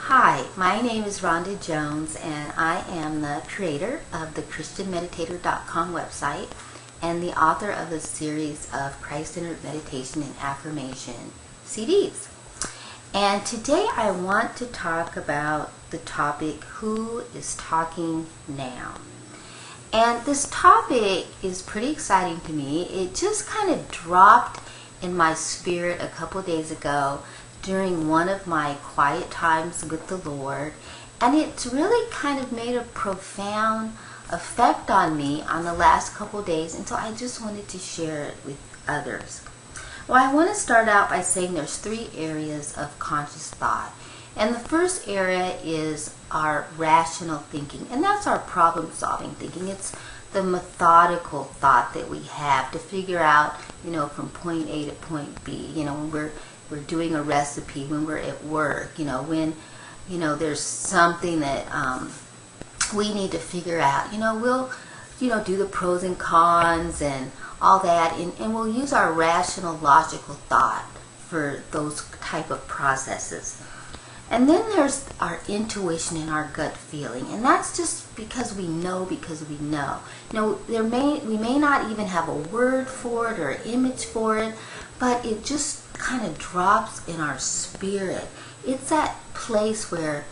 Hi, my name is Rhonda Jones, and I am the creator of the ChristianMeditator.com website and the author of a series of Christ-centered meditation and affirmation CDs. And today I want to talk about the topic, who is talking now? And this topic is pretty exciting to me. It just kind of dropped in my spirit a couple days ago during one of my quiet times with the Lord, and it's really kind of made a profound effect on me on the last couple days, and so I just wanted to share it with others. Well, I want to start out by saying there's three areas of conscious thought, and the first area is our rational thinking, and that's our problem-solving thinking. It's the methodical thought that we have to figure out, from point A to point B, when we're doing a recipe, when we're at work, when, there's something that we need to figure out. We'll, do the pros and cons and all that, and we'll use our rational, logical thought for those type of processes. And then there's our intuition and our gut feeling, and that's just because we know. We may not even have a word for it or an image for it, but it just kind of drops in our spirit. It's that place where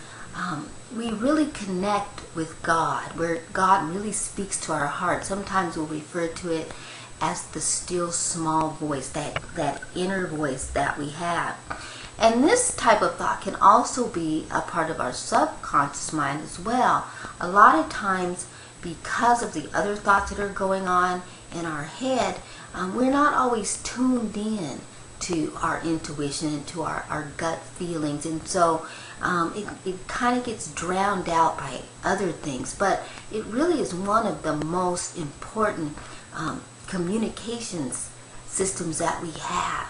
we really connect with God, where God really speaks to our heart. Sometimes we'll refer to it as the still small voice, that inner voice that we have. And this type of thought can also be a part of our subconscious mind as well. A lot of times, because of the other thoughts that are going on in our head, we're not always tuned in to our intuition and to our gut feelings, and so it kind of gets drowned out by other things. But it really is one of the most important communications systems that we have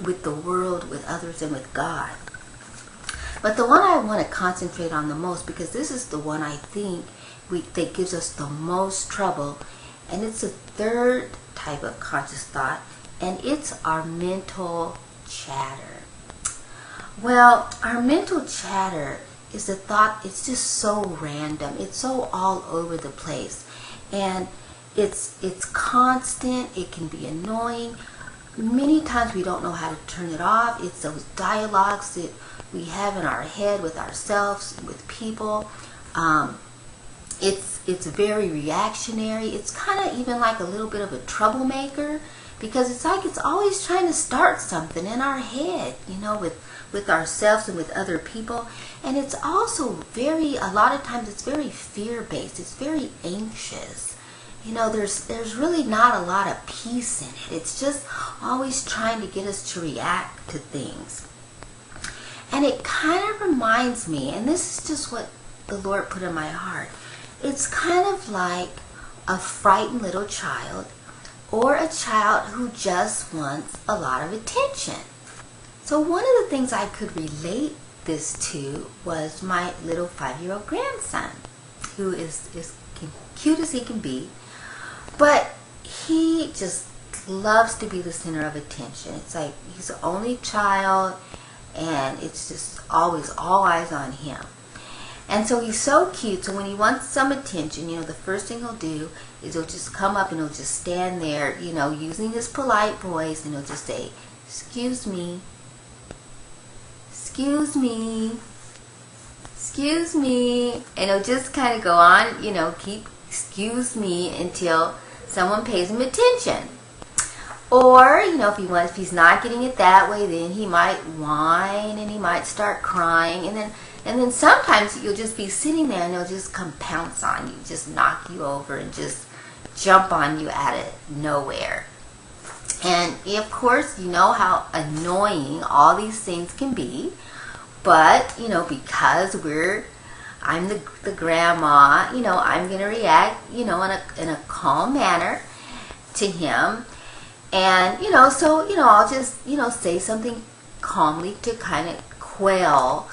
with the world, with others, and with God. But the one I want to concentrate on the most, because this is the one I think that gives us the most trouble, and it's the third type of conscious thought, and it's our mental chatter. Well, our mental chatter is a thought, it's just so random. It's so all over the place. And it's constant. It can be annoying. Many times we don't know how to turn it off. It's those dialogues that we have in our head with ourselves, with people. It's very reactionary. It's kind of even like a little bit of a troublemaker, because it's like it's always trying to start something in our head, with ourselves and with other people. And it's also a lot of times it's very fear-based. It's very anxious. There's really not a lot of peace in it. It's just always trying to get us to react to things. And it kind of reminds me, and this is just what the Lord put in my heart, it's kind of like a frightened little child, or a child who just wants a lot of attention. So one of the things I could relate this to was my little 5-year-old grandson, who is cute as he can be, but he just loves to be the center of attention. It's like he's the only child, and it's just always all eyes on him. And so he's so cute, so when he wants some attention, the first thing he'll do is he'll just come up and he'll just stand there, using his polite voice, and he'll just say, "Excuse me, excuse me, excuse me," and he'll just kind of go on, keep "excuse me" until someone pays him attention. Or, if he's not getting it that way, then he might whine and he might start crying, and then sometimes you'll just be sitting there and they'll just come pounce on you, just knock you over and just jump on you out of nowhere. And of course, you know how annoying all these things can be, but because I'm the grandma, I'm going to react, in a calm manner to him. And, so, I'll just, say something calmly to kind of quell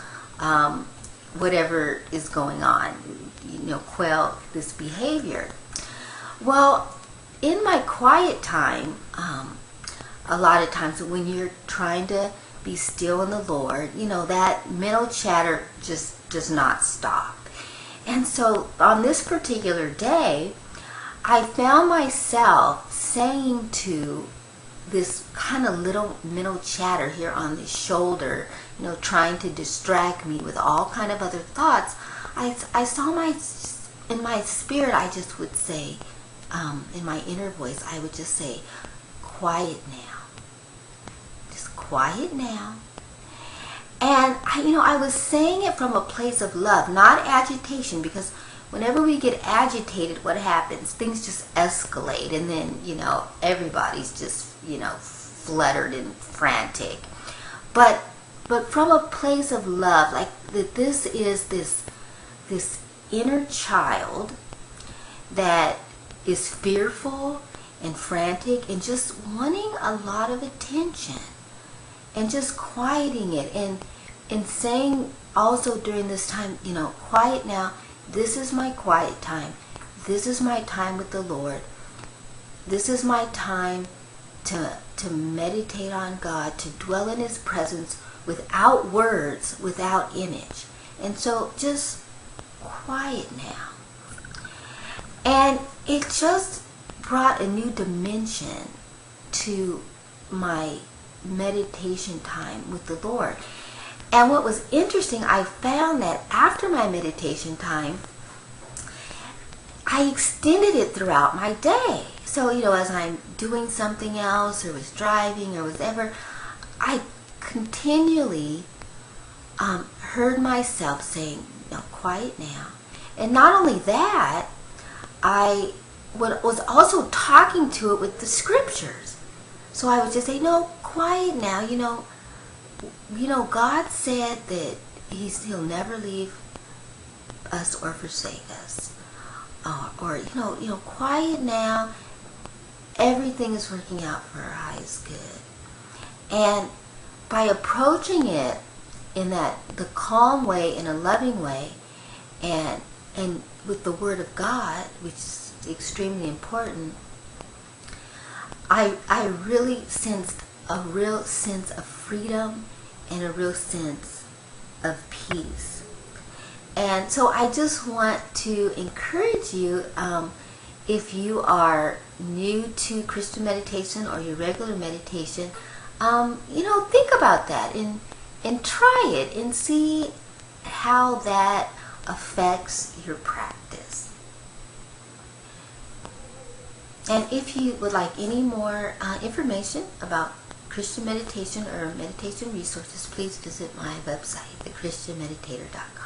whatever is going on, quell this behavior. Well, in my quiet time, a lot of times when you're trying to be still in the Lord, that mental chatter just does not stop. And so on this particular day, I found myself saying to this kind of little mental chatter here on the shoulder, trying to distract me with all kind of other thoughts. I saw in my spirit, I just would say, in my inner voice, I would just say, quiet now. Just quiet now. And I was saying it from a place of love, not agitation, because whenever we get agitated, what happens? Things just escalate, and then, everybody's just, fluttered and frantic. But from a place of love, like that this is this inner child that is fearful and frantic and just wanting a lot of attention, and just quieting it and saying also during this time, quiet now. This is my quiet time. This is my time with the Lord. This is my time to meditate on God, to dwell in His presence without words, without image. And so just quiet now. And it just brought a new dimension to my meditation time with the Lord. And what was interesting, I found that after my meditation time, I extended it throughout my day. So, as I'm doing something else or was driving or whatever, I continually heard myself saying, quiet now. And not only that, I was also talking to it with the scriptures. So I would just say, no, quiet now. God said that He'll never leave us or forsake us. Or quiet now. Everything is working out for our highest good. And by approaching it in the calm way, in a loving way, and with the Word of God, which is extremely important, I really sensed a real sense of freedom and a real sense of peace. And so I just want to encourage you, if you are new to Christian meditation or your regular meditation, think about that and try it and see how that affects your practice. And if you would like any more information about Christian meditation or meditation resources, please visit my website, thechristianmeditator.com.